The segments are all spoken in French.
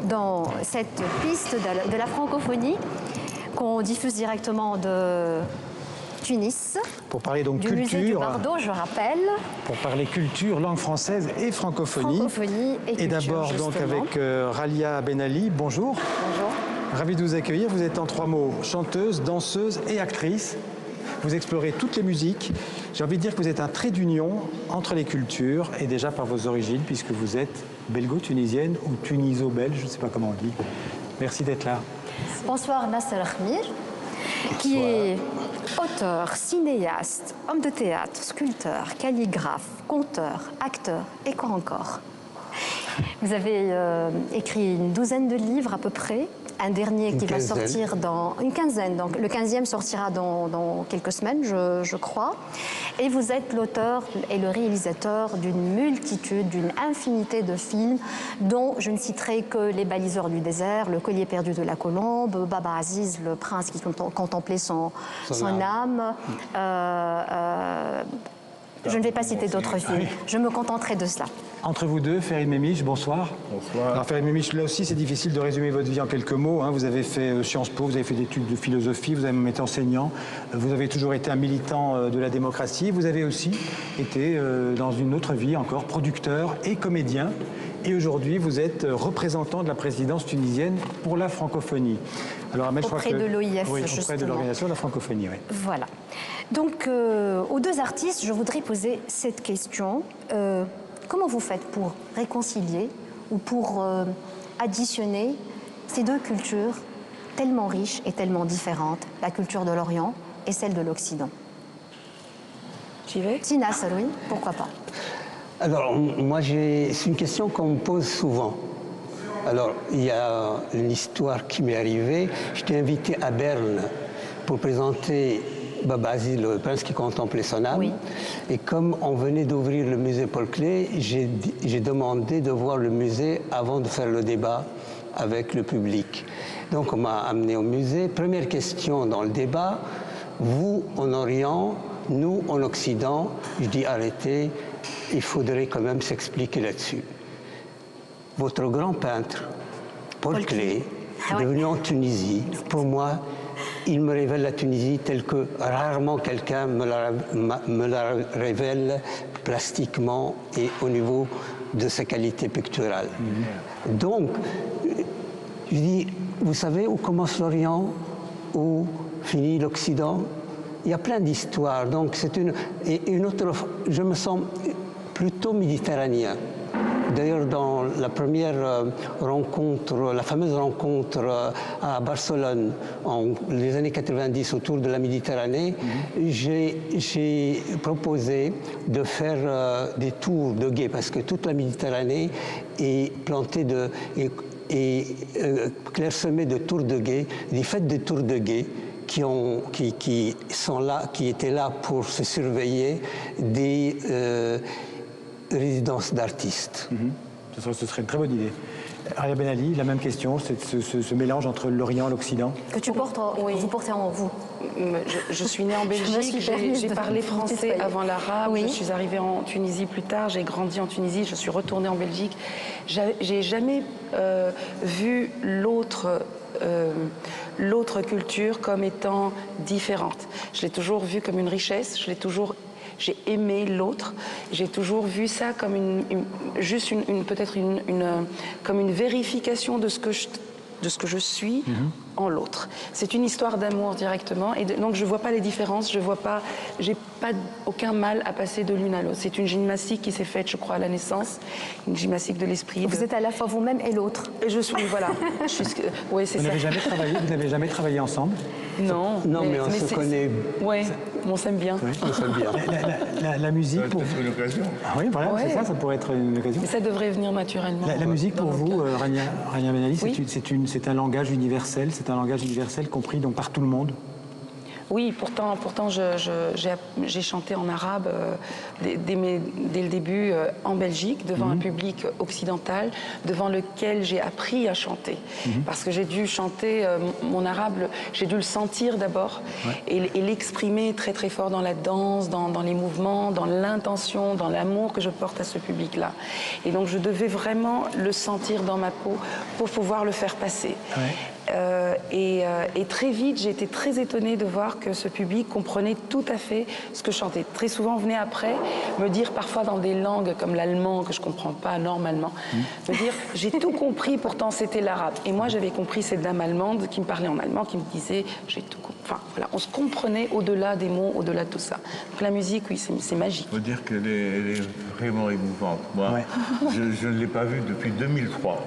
dans cette piste de la francophonie qu'on diffuse directement de Tunis. Pour parler donc du culture, musée du Bardo, je rappelle. Pour parler culture, langue française et francophonie. Francophonie et culture, d'abord donc avec Ralia Benali. Bonjour. Bonjour. Ravi de vous accueillir. Vous êtes en 3 mots, chanteuse, danseuse et actrice. Vous explorez toutes les musiques. J'ai envie de dire que vous êtes un trait d'union entre les cultures et déjà par vos origines, puisque vous êtes belgo-tunisienne ou tuniso-belge, je ne sais pas comment on dit. Merci d'être là. Bonsoir Nasser Khmir, qui est auteur, cinéaste, homme de théâtre, sculpteur, calligraphe, conteur, acteur et quoi encore. Vous avez écrit une douzaine de livres à peu près. Un dernier qui va sortir dans une quinzaine, donc le 15e sortira dans quelques semaines, je crois. Et vous êtes l'auteur et le réalisateur d'une multitude, d'une infinité de films, dont je ne citerai que Les Baliseurs du désert, Le Collier perdu de la colombe, Baba Aziz, le prince qui contemplait son âme. Je ne vais pas citer d'autres films. Je me contenterai de cela. Entre vous deux, Ferid Memiche, bonsoir. Bonsoir. Alors Ferid Memiche, là aussi c'est difficile de résumer votre vie en quelques mots. Hein. Vous avez fait Sciences Po, vous avez fait des études de philosophie, vous avez même été enseignant, vous avez toujours été un militant de la démocratie. Vous avez aussi été dans une autre vie encore, producteur et comédien. Et aujourd'hui, vous êtes représentant de la présidence tunisienne pour la francophonie. Alors, Ahmed, auprès de l'OIF, oui, justement. auprès de l'Organisation de la francophonie, oui. Voilà. Donc, aux deux artistes, je voudrais poser cette question. Comment vous faites pour réconcilier ou pour additionner ces deux cultures tellement riches et tellement différentes, la culture de l'Orient et celle de l'Occident? J'y vais? Tina Saloui, pourquoi pas? Alors, moi, c'est une question qu'on me pose souvent. Alors, il y a une histoire qui m'est arrivée. J'étais invité à Berne pour présenter Baba Aziz, le prince qui contemplait son âme. Oui. Et comme on venait d'ouvrir le musée Paul Klee, j'ai demandé de voir le musée avant de faire le débat avec le public. Donc, on m'a amené au musée. Première question dans le débat, vous en Orient, nous en Occident. Je dis arrêtez, il faudrait quand même s'expliquer là-dessus. Votre grand peintre, Paul Klee, est devenu en Tunisie. Pour moi, il me révèle la Tunisie telle que rarement quelqu'un me la révèle plastiquement et au niveau de sa qualité picturale. Donc, je dis, vous savez où commence l'Orient, où finit l'Occident? Il y a plein d'histoires. Donc, c'est une autre. Je me sens plutôt méditerranéen. D'ailleurs, dans la première rencontre, la fameuse rencontre à Barcelone, en les années 90, autour de la Méditerranée, j'ai proposé de faire des tours de guet, parce que toute la Méditerranée est plantée et clairsemée de tours de guet, des fêtes de tours de guet qui sont là, qui étaient là pour se surveiller des résidence d'artistes. Ce serait une très bonne idée. Ralia Benali, la même question, ce mélange entre l'Orient et l'Occident. Que tu portes, vous portez en vous. Je suis née en Belgique, j'ai parlé français avant l'arabe, oui. Je suis arrivée en Tunisie plus tard, j'ai grandi en Tunisie, je suis retournée en Belgique. J'ai jamais vu l'autre culture comme étant différente. Je l'ai toujours vue comme une richesse, j'ai aimé l'autre, j'ai toujours vu ça comme comme une vérification de ce que je suis en l'autre. C'est une histoire d'amour directement, et donc je vois pas les différences, j'ai pas aucun mal à passer de l'une à l'autre. C'est une gymnastique qui s'est faite, je crois, à la naissance, une gymnastique de l'esprit. Vous êtes à la fois vous-même et l'autre. Et je suis, voilà. Oui, c'est ça. Vous n'avez jamais travaillé ensemble? Non. Mais on se connaît. Oui, on s'aime bien. Oui, on s'aime bien. La musique pour une occasion. Ah oui, voilà, Ouais. c'est ça pourrait être une occasion. Mais ça devrait venir naturellement. La musique pour vous, Ralia Benali, Oui. c'est un langage universel, compris donc par tout le monde. Oui, pourtant j'ai chanté en arabe dès le début en Belgique, devant un public occidental, devant lequel j'ai appris à chanter. Parce que j'ai dû chanter mon arabe, j'ai dû le sentir d'abord et l'exprimer très très fort dans la danse, dans les mouvements, dans l'intention, dans l'amour que je porte à ce public-là. Et donc je devais vraiment le sentir dans ma peau pour pouvoir le faire passer. Et très vite, j'ai été très étonnée de voir que ce public comprenait tout à fait ce que je chantais. Très souvent, on venait après me dire, parfois dans des langues comme l'allemand, que je ne comprends pas normalement, me dire, j'ai tout compris, pourtant c'était l'arabe. Et moi, j'avais compris cette dame allemande qui me parlait en allemand, qui me disait, j'ai tout compris. Enfin, voilà, on se comprenait au-delà des mots, au-delà de tout ça. Donc la musique, oui, c'est magique. Il faut dire qu'elle est vraiment émouvante. Moi, je ne l'ai pas vue depuis 2003.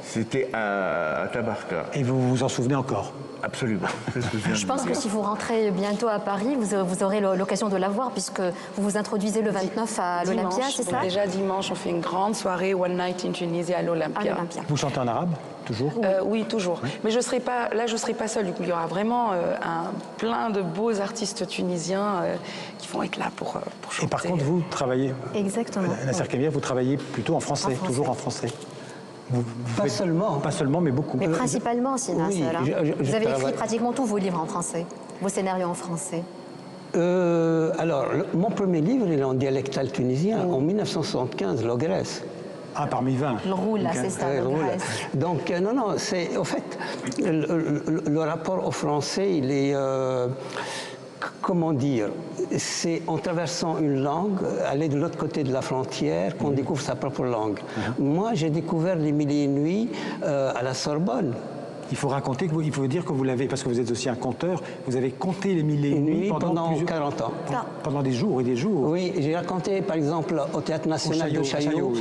C'était à Tabarka. Et vous vous en souvenez encore? Absolument. Je pense que si vous rentrez bientôt à Paris, vous aurez l'occasion de la voir, puisque vous vous introduisez le 29 à l'Olympia, c'est ça? Déjà dimanche, on fait une grande soirée One Night in Tunisia à l'Olympia. Vous chantez en arabe, toujours? Oui, toujours. Oui. Mais je serai pas seule. Il y aura vraiment plein de beaux artistes tunisiens qui vont être là pour chanter. Et par contre, vous travaillez... Exactement. Nasser Khemir, vous travaillez plutôt en français, toujours en français. Pas seulement. Pas seulement, mais beaucoup. Mais principalement aussi, Nasser. Oui, vous avez écrit pratiquement tous vos livres en français, vos scénarios en français. Alors, mon premier livre, il est en dialectal tunisien, en 1975, l'Ogresse. Ah, parmi 20. Le roule, là, c'est ça, l'Ogresse. Donc, non, c'est... Au fait, le rapport au français, il est... comment dire, c'est en traversant une langue, aller de l'autre côté de la frontière, qu'on découvre sa propre langue. Moi, j'ai découvert les Mille et une nuits à la Sorbonne. Il faut raconter, il faut dire que vous l'avez, parce que vous êtes aussi un conteur, vous avez compté les Mille et une nuits pendant 40 ans. Pendant des jours et des jours. Oui, j'ai raconté par exemple au Théâtre National de Chaillot,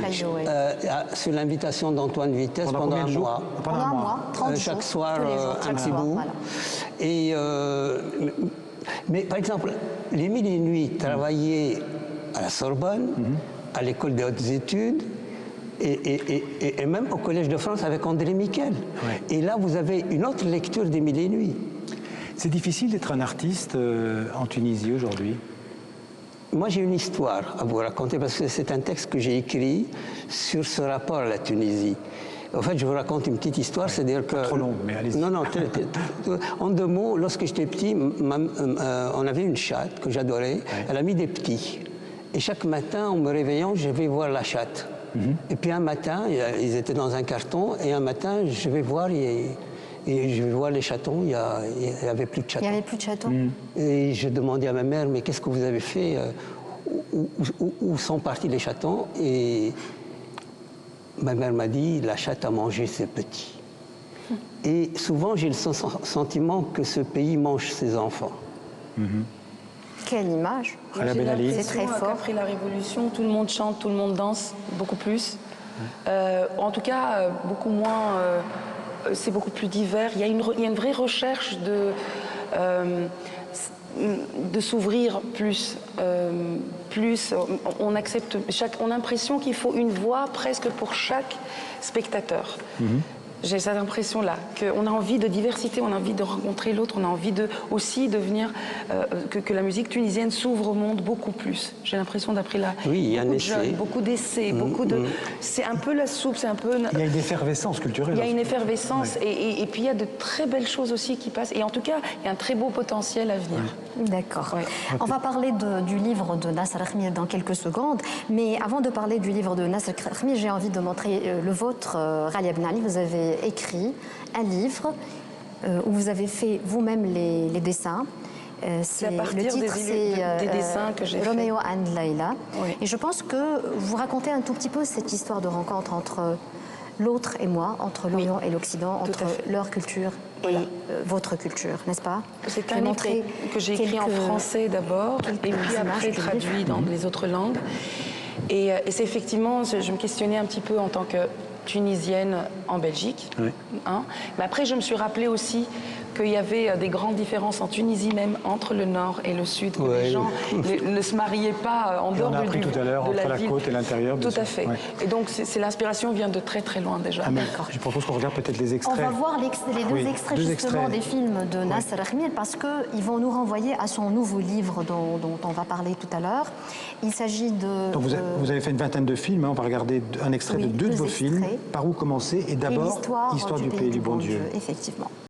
sur l'invitation d'Antoine Vitesse pendant un mois. Pendant un mois, 30 jours. Chaque soir, un petit bout. Voilà. Et... mais par exemple, les Mille et une nuits travaillaient à la Sorbonne, à l'École des hautes études, et même au Collège de France avec André Miquel. Et là, vous avez une autre lecture des Mille et une nuits. C'est difficile d'être un artiste en Tunisie aujourd'hui? Moi, j'ai une histoire à vous raconter, parce que c'est un texte que j'ai écrit sur ce rapport à la Tunisie. En fait, je vous raconte une petite histoire, c'est-à-dire que... Pas trop long, mais allez-y. Non, en 2 mots, lorsque j'étais petit, on avait une chatte que j'adorais. Elle a mis des petits. Et chaque matin, en me réveillant, je vais voir la chatte. Et puis un matin, ils étaient dans un carton, et un matin, je vais voir, et je vais voir les chatons, il n'y avait plus de chatons. Il n'y avait plus de chatons. Et je demandais à ma mère, mais qu'est-ce que vous avez fait? Où sont partis les chatons? Et ma mère m'a dit, la chatte a mangé ses petits. Et souvent, j'ai le sentiment que ce pays mange ses enfants. Quelle image! C'est très fort. Après la Révolution, tout le monde chante, tout le monde danse, beaucoup plus. En tout cas, beaucoup moins... c'est beaucoup plus divers. Il y a une vraie recherche de s'ouvrir plus. On accepte on a l'impression qu'il faut une voix presque pour chaque spectateur. J'ai cette impression-là, qu'on a envie de diversité, on a envie de rencontrer l'autre, on a envie aussi de venir, que la musique tunisienne s'ouvre au monde beaucoup plus. J'ai l'impression, d'après beaucoup d'essais, c'est un peu la soupe, c'est un peu... Il y a une effervescence culturelle. Il y a une effervescence, et puis il y a de très belles choses aussi qui passent. Et en tout cas, il y a un très beau potentiel à venir. D'accord. On va parler du livre de Nasser Khemir dans quelques secondes, mais avant de parler du livre de Nasser Khemir, j'ai envie de montrer le vôtre, Ghalia Ben Ali. Vous avez écrit un livre où vous avez fait vous-même les dessins. C'est à partir des dessins que j'ai fait. Roméo and Laila. Oui. Et je pense que vous racontez un tout petit peu cette histoire de rencontre entre l'autre et moi, entre l'Orient et l'Occident, entre leur culture et votre culture, n'est-ce pas? C'est un livre que j'ai écrit en français d'abord, et puis après traduit dans les autres langues. Et c'est effectivement, je me questionnais un petit peu en tant que tunisienne en Belgique. Mais après, je me suis rappelé aussi qu'il y avait des grandes différences en Tunisie même, entre le nord et le sud, que les gens ne se mariaient pas en dehors on a appris tout à l'heure entre la côte et l'intérieur. Tout à fait. Et donc l'inspiration vient de très très loin déjà. Je propose qu'on regarde peut-être les extraits. On va voir les deux extraits justement des films de Nasser Khmir parce qu'ils vont nous renvoyer à son nouveau livre dont on va parler tout à l'heure. Il s'agit de... Donc vous avez fait une vingtaine de films, hein. On va regarder un extrait de deux de vos films. Par où commencer? Et d'abord, Histoire du pays du bon Dieu. Effectivement.